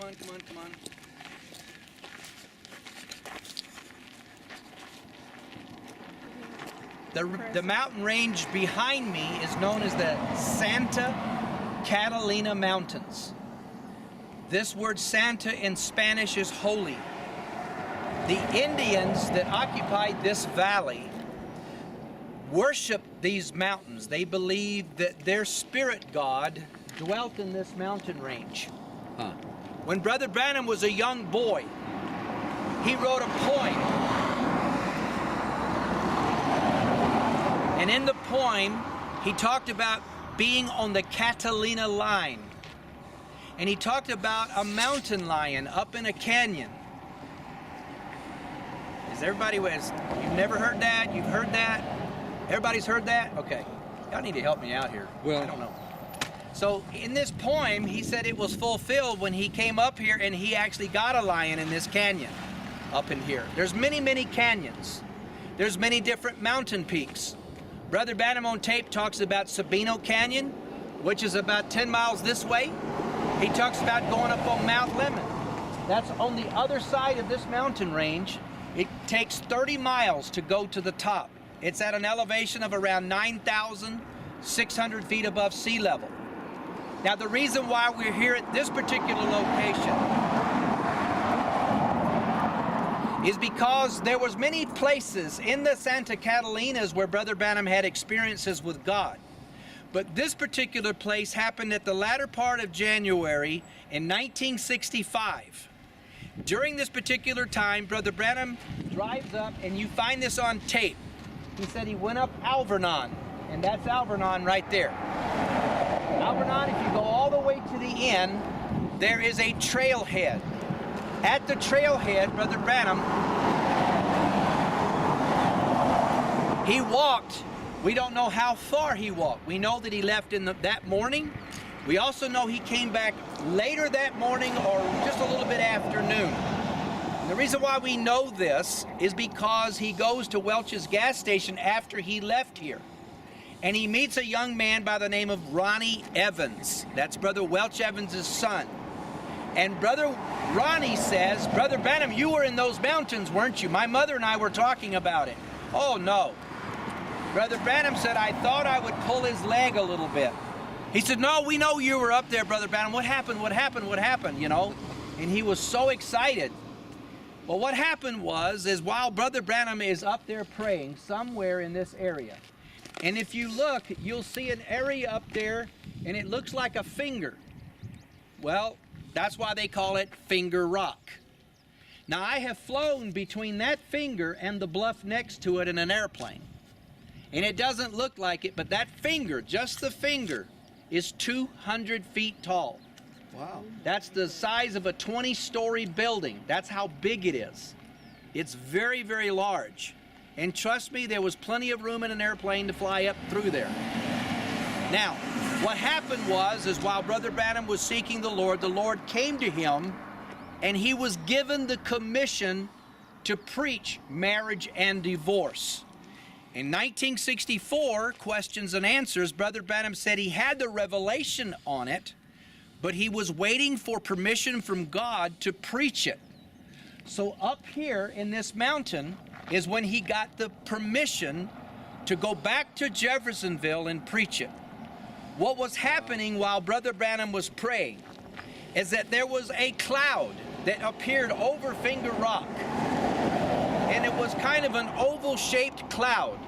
on. The mountain range behind me is known as the Santa Catalina Mountains. This word Santa in Spanish is holy. The Indians that occupied this valley worship these mountains. They believed that their spirit god dwelt in this mountain range. When Brother Branham was a young boy, he wrote a poem. And in the poem, he talked about being on the Catalina line. And he talked about a mountain lion up in a canyon. Is everybody with? You've never heard that? You've heard that? Everybody's heard that? Okay. Y'all need to help me out here. Well, I don't know. So in this poem, he said it was fulfilled when he came up here and he actually got a lion in this canyon up in here. There's many, many canyons. There's many different mountain peaks. Brother Branham on tape talks about Sabino Canyon, which is about 10 miles this way. He talks about going up on Mount Lemon. That's on the other side of this mountain range. It takes 30 miles to go to the top. It's at an elevation of around 9,600 feet above sea level. Now, the reason why we're here at this particular location is because there was many places in the Santa Catalinas where Brother Branham had experiences with God. But this particular place happened at the latter part of January in 1965. During this particular time, Brother Branham drives up, and you find this on tape. He said he went up Alvernon, and that's Alvernon right there. Alvernon, if you go all the way to the end, there is a trailhead. At the trailhead, Brother Branham, he walked. We don't know how far he walked. We know that he left that morning. We also know he came back later that morning or just a little bit afternoon. And the reason why we know this is because he goes to Welch's gas station after he left here. And he meets a young man by the name of Ronnie Evans. That's Brother Welch Evans' son. And Brother Ronnie says, Brother Branham, you were in those mountains, weren't you? My mother and I were talking about it. Oh, no. Brother Branham said, I thought I would pull his leg a little bit. He said, no, we know you were up there, Brother Branham. What happened, you know? And he was so excited. Well, what happened is while Brother Branham is up there praying somewhere in this area, and if you look, you'll see an area up there, and it looks like a finger. Well, that's why they call it Finger Rock. Now, I have flown between that finger and the bluff next to it in an airplane. And it doesn't look like it, but that finger, just the finger, is 200 feet tall. Wow. That's the size of a 20-story building. That's how big it is. It's very, very large. And trust me, there was plenty of room in an airplane to fly up through there. Now, what happened is while Brother Branham was seeking the Lord came to him, and he was given the commission to preach marriage and divorce. In 1964, Questions and Answers, Brother Branham said he had the revelation on it, but he was waiting for permission from God to preach it. So up here in this mountain is when he got the permission to go back to Jeffersonville and preach it. What was happening while Brother Branham was praying is that there was a cloud that appeared over Finger Rock. And it was kind of an oval-shaped cloud.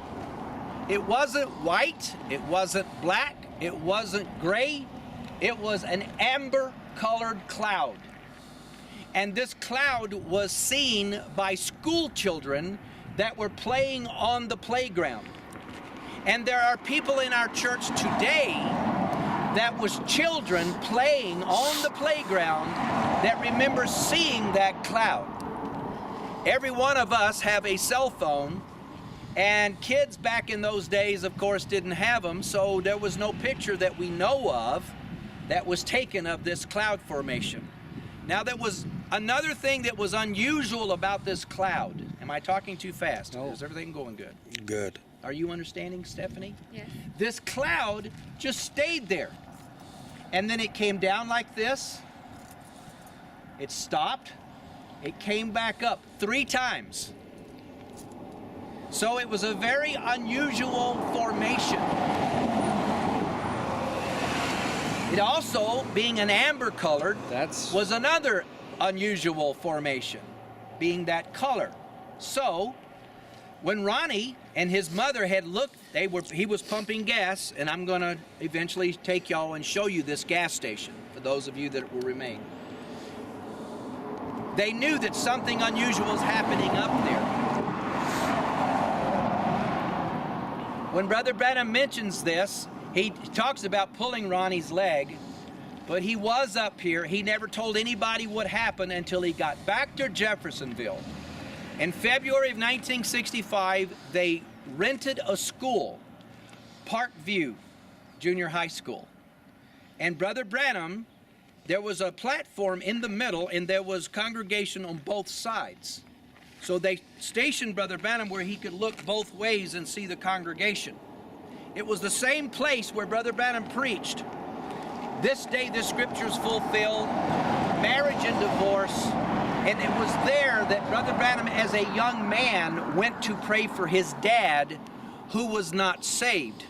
It wasn't white, it wasn't black, it wasn't gray, it was an amber-colored cloud. And this cloud was seen by school children that were playing on the playground. And there are people in our church today that was children playing on the playground that remember seeing that cloud. Every one of us have a cell phone, and kids back in those days, of course, didn't have them, so there was no picture that we know of that was taken of this cloud formation. Now, there was another thing that was unusual about this cloud. Am I talking too fast? No. Is everything going good? Good. Are you understanding, Stephanie? Yes. This cloud just stayed there. And then it came down like this. It stopped. It came back up 3 times. So it was a very unusual formation. It also, being an amber colored, was another unusual formation, being that color. So when Ronnie and his mother had looked, he was pumping gas, and I'm going to eventually take y'all and show you this gas station for those of you that will remain. They knew that something unusual was happening up there. When Brother Branham mentions this, he talks about pulling Ronnie's leg, but he was up here. He never told anybody what happened until he got back to Jeffersonville. In February of 1965, they rented a school, Parkview Junior High School. And Brother Branham, there was a platform in the middle, and there was congregation on both sides. So they stationed Brother Branham where he could look both ways and see the congregation. It was the same place where Brother Branham preached. This day the scriptures fulfilled, marriage and divorce, and it was there that Brother Branham, as a young man, went to pray for his dad, who was not saved.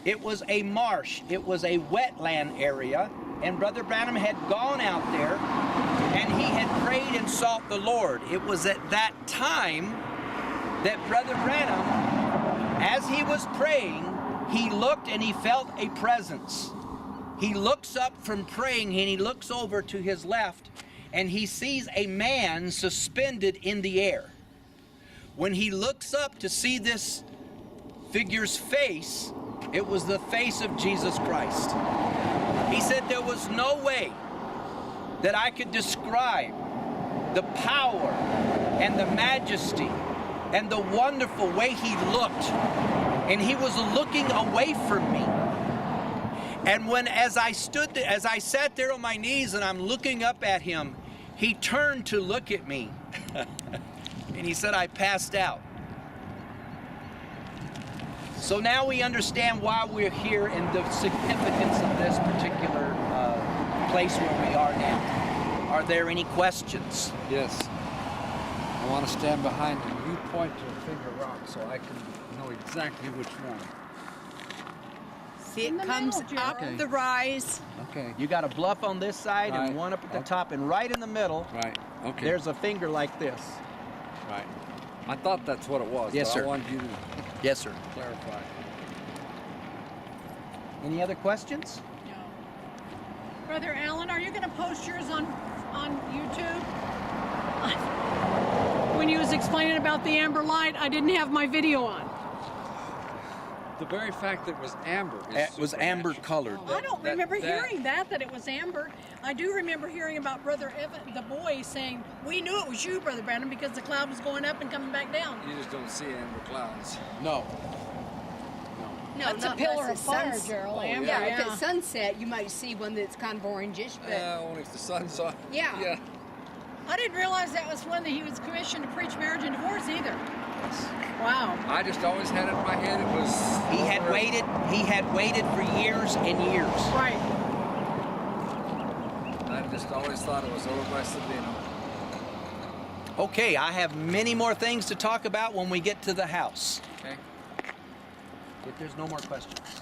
It was a marsh, it was a wetland area, and Brother Branham had gone out there, and he had prayed and sought the Lord. It was at that time that Brother Branham, as he was praying, he looked and he felt a presence. He looks up from praying and he looks over to his left and he sees a man suspended in the air. When he looks up to see this figure's face, it was the face of Jesus Christ. He said there was no way that I could describe the power and the majesty and the wonderful way he looked. And he was looking away from me. And as I sat there on my knees and I'm looking up at him, he turned to look at me. And he said, I passed out. So now we understand why we're here and the significance of this particular place where we are now. Are there any questions? Yes. I want to stand behind him. You point to a finger rock so I can know exactly which one. See, it comes up the rise. Okay. You got a bluff on this side Right. and one up at the top, and right in the middle, Right. Okay. there's a finger like this. Right. I thought that's what it was. Yes, but sir. I wanted you to Yes, sir. clarify. Any other questions? No. Brother Alan, are you going to post yours on YouTube? When he was explaining about the amber light, I didn't have my video on. The very fact that it was amber is It was amber supernatural. colored. I don't remember hearing that it was amber. I do remember hearing about Brother Evan, the boy, saying, we knew it was you, Brother Branham, because the cloud was going up and coming back down. You just don't see amber clouds. No. No, That's a not pillar unless of fire, it's Gerald. Oh, Amber, Yeah, yeah. if it's sunset, you might see one that's kind of orangish, but Only if the sun's on. Yeah. Yeah. I didn't realize that was when he was commissioned to preach marriage and divorce either. Wow. I just always had it in my head. It was. He had waited for years and years. Right. I just always thought it was over by Sabino. Okay, I have many more things to talk about when we get to the house. Okay. If there's no more questions.